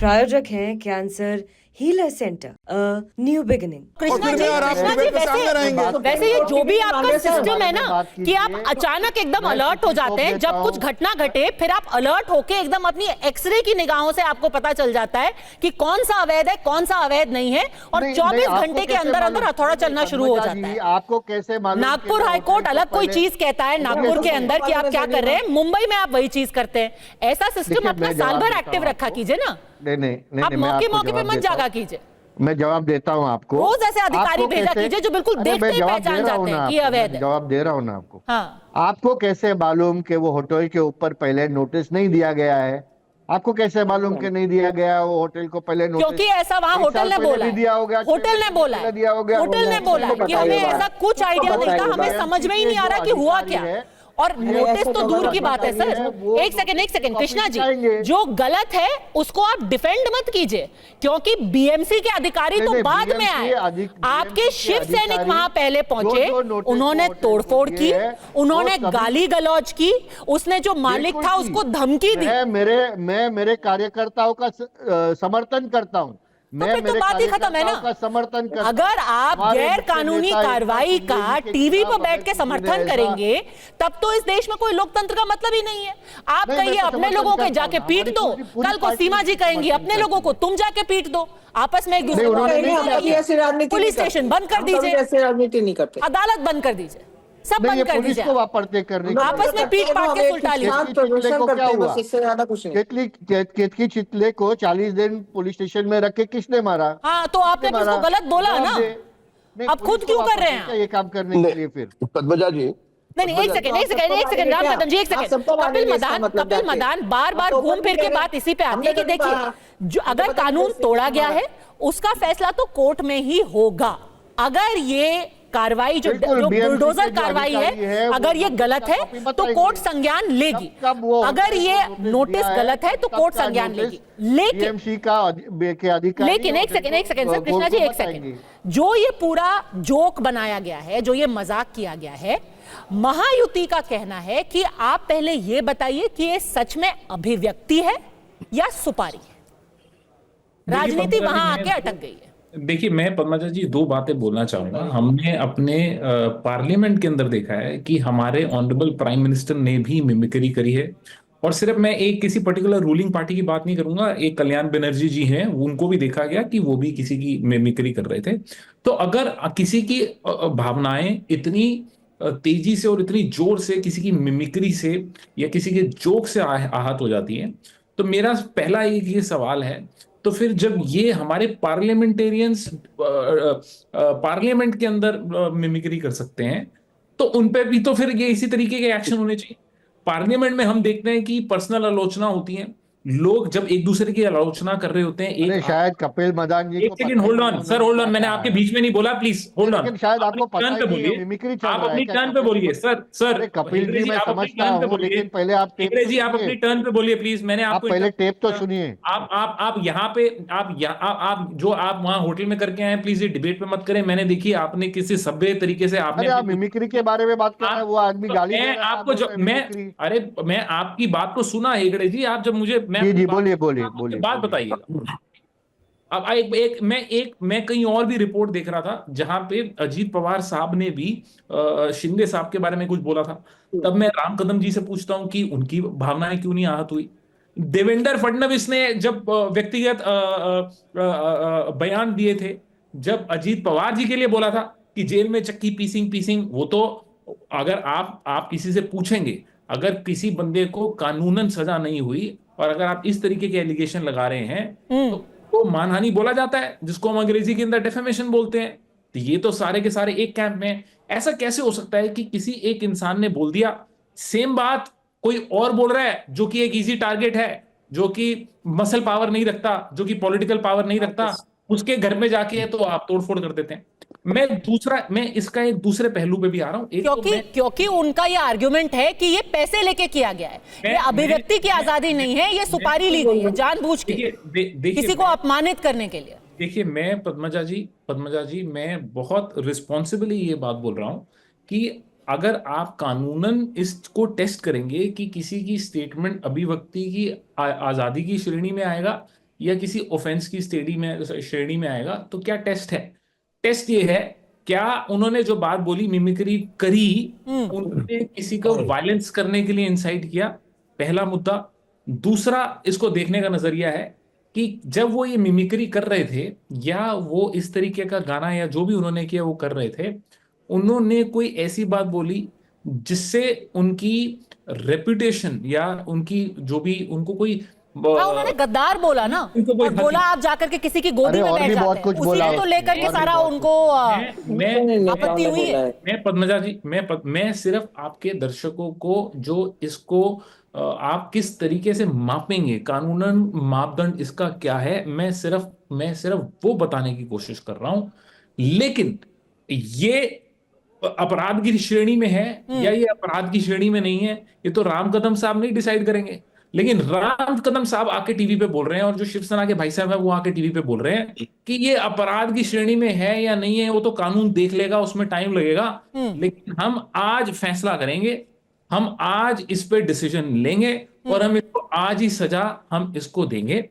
प्रायोजक हैं cancer healer centre, new beginning. Krishna ji, वैसे ये जो भी आपका सिस्टम है ना कि आप अचानक एकदम अलर्ट हो जाते हैं जब कुछ घटना घटे, फिर आप अलर्ट होके एकदम अपनी एक्सरे की निगाहों से आपको पता चल जाता है कि कौन सा अवैध है कौन सा अवैध नहीं है, और 24 घंटे के अंदर अंदर हथौड़ा चलना शुरू हो जाता है। आपको कैसे मालूम? नागपुर हाईकोर्ट अलग कोई चीज कहता है नागपुर के अंदर कि आप क्या कर रहे हैं, मुंबई में आप वही चीज करते हैं। ऐसा सिस्टम अपना साल भर एक्टिव रखा कीजिए ना। नहीं, आप मौके मौके पे मत जागा कीजिए। मैं जवाब देता हूँ आपको। रोज ऐसे अधिकारी भेजा कीजिए जो बिल्कुल देखते ही पहचान जाते हैं कि अवैध है। जवाब दे रहा हूँ ना आपको। हाँ, आपको कैसे मालूम कि वो होटल के ऊपर पहले नोटिस नहीं दिया गया है? आपको कैसे मालूम कि नहीं दिया गया वो होटल को पहले नोटिस? क्योंकि ऐसा वहाँ होटल ने बोला, दिया होगा, होटल ने बोला, होटल ने बोला कि हमें ऐसा कुछ आइडिया नहीं था, हमें समझ में ही नहीं आ रहा कि हुआ क्या। और नोटिस तो दूर की बात है सर। एक सेकंड कृष्णा जी, जो गलत है उसको आप डिफेंड मत कीजिए, क्योंकि बीएमसी के अधिकारी तो बाद में आए। आपके शिव सैनिक वहां पहले पहुंचे, उन्होंने तोड़फोड़ की, उन्होंने गाली गलौज की, उसने जो मालिक था उसको धमकी दी। मैं मेरे कार्यकर्ताओं का समर्थन करता हूं। तो फिर तो बात ही खत्म है ना। समर्थन कर, अगर आप गैर कानूनी कार्रवाई का टीवी पर बैठ के समर्थन करेंगे तब तो इस देश में कोई लोकतंत्र का मतलब ही नहीं है। आप कहिए अपने लोगों को जाके पीट दो, कल को सीमा जी कहेंगी अपने लोगों को तुम जाके पीट दो, आपस में एक दूसरे को। पुलिस स्टेशन बंद कर दीजिए, राजनीति नहीं करते, अदालत बंद कर दीजिए, सब बंद कर दीजिए, आपस में पीट पाट के सुलटा केतकी चितले को 40 दिन पुलिस स्टेशन में रख के किसने मारा? हाँ, तो आपने उसको गलत बोला ना, अब खुद क्यों कर रहे हैं ये काम करने के लिए? फिर पद्मजा जी नहीं, एक सेकंड राम कदम जी, एक सेकंड। कपिल मदान बार बार घूम फिर के बात इसी पे आती है कि देखिए, जो अगर कानून तोड़ा गया है उसका फैसला तो कोर्ट में ही होगा। अगर ये कार्रवाई जो बुलडोजर कार्रवाई है, अगर ये गलत है तो कोर्ट संज्ञान लेगी, अगर ये नोटिस गलत है तो कोर्ट संज्ञान लेगी। लेकिन एक सेकंड सर, कृष्णा जी एक सेकंड, जो ये पूरा जोक बनाया गया है, जो ये मजाक किया गया है, महायुति का कहना है कि आप पहले ये बताइए कि ये सच में अभिव्यक्ति है या सुपारी है। राजनीति वहां आके अटक गई है। देखिए, मैं पद्मजा जी 2 बातें बोलना चाहूंगा। हमने अपने पार्लियामेंट के अंदर देखा है कि हमारे ऑनरेबल प्राइम मिनिस्टर ने भी मिमिक्री करी है, और सिर्फ मैं एक किसी पर्टिकुलर रूलिंग पार्टी की बात नहीं करूंगा, एक कल्याण बनर्जी जी हैं, उनको भी देखा गया कि वो भी किसी की मिमिक्री कर रहे थे। तो अगर किसी की भावनाएं इतनी तेजी से और इतनी जोर से किसी की मिमिक्री से या किसी के जोक से आहत हो जाती है, तो मेरा पहला एक ये सवाल है, तो फिर जब ये हमारे पार्लियामेंटेरियंस पार्लियामेंट के अंदर मिमिक्री कर सकते हैं, तो उन पे भी तो फिर ये इसी तरीके के एक्शन होने चाहिए। पार्लियामेंट में हम देखते हैं कि पर्सनल आलोचना होती है, लोग जब एक दूसरे की आलोचना कर रहे होते हैं। शायद कपिल मदान जी, एक second hold on sir, hold on, मैंने आपके बीच में नहीं बोला, प्लीज होल्ड ऑन। शायद आपको टर्न पे बोलिए, आप अपनी टर्न पे बोलिए सर। कपिल जी मैं समझता हूं, लेकिन पहले आप जी आप अपनी टर्न पे बोलिए प्लीज। मैंने आपको पहले टेप तो सुनिए। आप यहाँ पे आप जो आप वहाँ होटल में करके आए, प्लीज ये डिबेट पे मत करें। मैंने देखी आपने किसी सभ्य तरीके से आपने मिमिक्री के बारे में बात कर रहे हैं, वो आदमी गाली दे रहा है आपको। जो मैं आपकी बात को सुना हेगड़े जी, आप जब मुझे बोलिए बात बताइएगा। अब मैं कहीं और भी रिपोर्ट देख रहा था जहां पे अजीत पवार साहब ने भी शिंदे साहब के बारे में कुछ बोला था। तब मैं राम कदम जी से पूछता हूं कि उनकी भावनाएं क्यों नहीं आहत हुई। देवेंद्र फडणवीस ने जब व्यक्तिगत बयान दिए थे, जब अजीत पवार जी के लिए बोला था कि जेल में चक्की पीसिंग, वो तो अगर आप किसी से पूछेंगे, अगर किसी बंदे को कानूनन सजा नहीं हुई और अगर आप इस तरीके के एलिगेशन लगा रहे हैं तो मानहानि बोला जाता है, जिसको हम अंग्रेजी के अंदर डेफेमेशन बोलते हैं। तो ये तो सारे के सारे एक कैंप में। ऐसा कैसे हो सकता है कि किसी एक इंसान ने बोल दिया, सेम बात कोई और बोल रहा है जो कि एक इजी टारगेट है, जो कि मसल पावर नहीं रखता, जो कि पॉलिटिकल पावर नहीं रखता, उसके घर में जाके तो आप तोड़फोड़ कर देते हैं। मैं इसका एक दूसरे पहलू पे भी आ रहा हूं, क्योंकि उनका ये आर्ग्यूमेंट है कि ये पैसे लेके किया गया है, ये अभिव्यक्ति की आजादी नहीं है, ये सुपारी ली गई है जानबूझ के किसी को अपमानित करने के लिए। देखिए, मैं पद्मजा जी मैं बहुत रिस्पॉन्सिबली ये बात बोल रहा हूं कि अगर आप कानूनन इसको टेस्ट करेंगे कि किसी की स्टेटमेंट अभिव्यक्ति की आजादी की श्रेणी में आएगा या किसी ऑफेंस की श्रेणी में आएगा, तो क्या टेस्ट है? टेस्ट ये है, क्या उन्होंने जो बात बोली, मिमिक्री करी, उन्होंने किसी को वायलेंस करने के लिए इंसाइट किया? पहला मुद्दा। दूसरा, इसको देखने का नजरिया है कि जब वो ये मिमिक्री कर रहे थे, या वो इस तरीके का गाना या जो भी उन्होंने किया वो कर रहे थे, उन्होंने कोई ऐसी बात बोली जिससे उनकी रेपुटेशन या उनकी जो भी उनको कोई हाँ, उन्होंने गद्दार बोला ना, उनको कोई और बोला आप जाकर के किसी की गोदी में और बैठ भी बहुत जाते हैं, कुछ उसी बोला को तो लेकर के और भी सारा बहुत उनको मैं आपत्ति हुई है। मैं पद्मजा जी, मैं सिर्फ आपके दर्शकों को जो इसको आप किस तरीके से मापेंगे, कानूनन मापदंड इसका क्या है, मैं सिर्फ वो बताने की कोशिश कर रहा हूं। लेकिन ये अपराध की श्रेणी में है या ये अपराध की श्रेणी में नहीं है, ये तो राम कदम साहब नहीं डिसाइड करेंगे। लेकिन राम कदम साहब आके टीवी पे बोल रहे हैं, और जो शिवसेना के भाई साहब है वो आके टीवी पे बोल रहे हैं कि ये अपराध की श्रेणी में है या नहीं है, वो तो कानून देख लेगा, उसमें टाइम लगेगा। लेकिन हम आज फैसला करेंगे, हम आज इस पे डिसीजन लेंगे, और हम इसको आज ही सजा हम इसको देंगे।